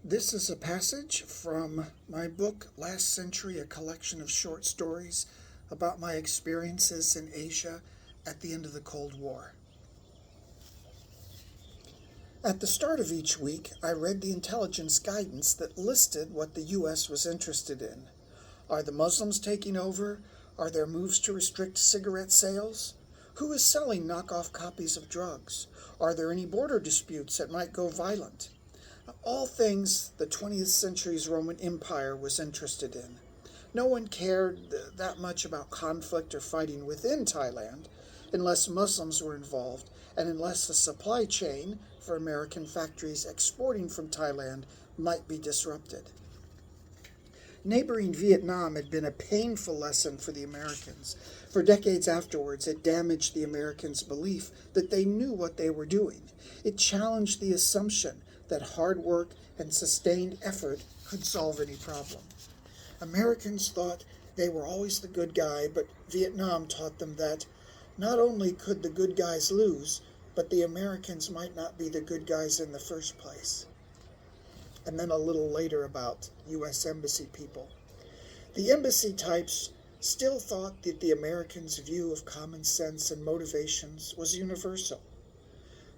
This is a passage from my book, Last Century, a collection of short stories about my experiences in Asia at the end of the Cold War. At the start of each week, I read the intelligence guidance that listed what the U.S. was interested in. Are the Muslims taking over? Are there moves to restrict cigarette sales? Who is selling knockoff copies of drugs? Are there any border disputes that might go violent? All things the 20th century's Roman Empire was interested in. No one cared that much about conflict or fighting within Thailand unless Muslims were involved and unless the supply chain for American factories exporting from Thailand might be disrupted. Neighboring Vietnam had been a painful lesson for the Americans. For decades afterwards, it damaged the Americans' belief that they knew what they were doing. It challenged the assumption that hard work and sustained effort could solve any problem. Americans thought they were always the good guy, but Vietnam taught them that not only could the good guys lose, but the Americans might not be the good guys in the first place. And then a little later about U.S. Embassy people. The embassy types still thought that the Americans' view of common sense and motivations was universal.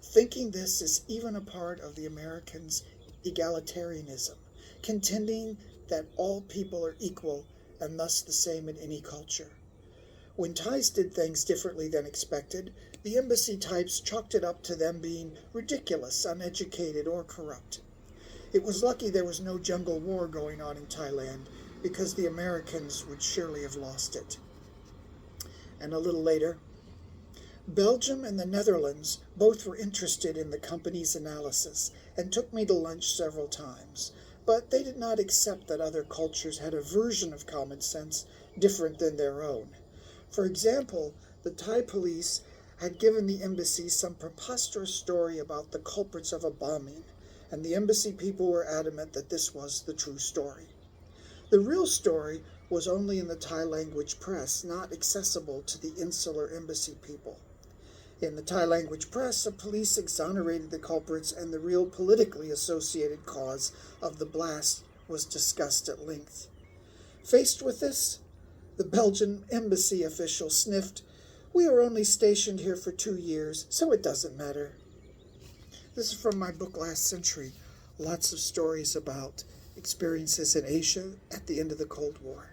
Thinking this is even a part of the Americans' egalitarianism, contending that all people are equal and thus the same in any culture. When Thais did things differently than expected, the embassy types chalked it up to them being ridiculous, uneducated, or corrupt. It was lucky there was no jungle war going on in Thailand, because the Americans would surely have lost it. And a little later, Belgium and the Netherlands both were interested in the company's analysis and took me to lunch several times, but they did not accept that other cultures had a version of common sense different than their own. For example, the Thai police had given the embassy some preposterous story about the culprits of a bombing, and the embassy people were adamant that this was the true story. The real story was only in the Thai language press, not accessible to the insular embassy people. In the Thai language press, the police exonerated the culprits, and the real politically associated cause of the blast was discussed at length. Faced with this, the Belgian embassy official sniffed, "We are only stationed here for 2 years, so it doesn't matter." This is from my book, Last Century. Lots of stories about experiences in Asia at the end of the Cold War.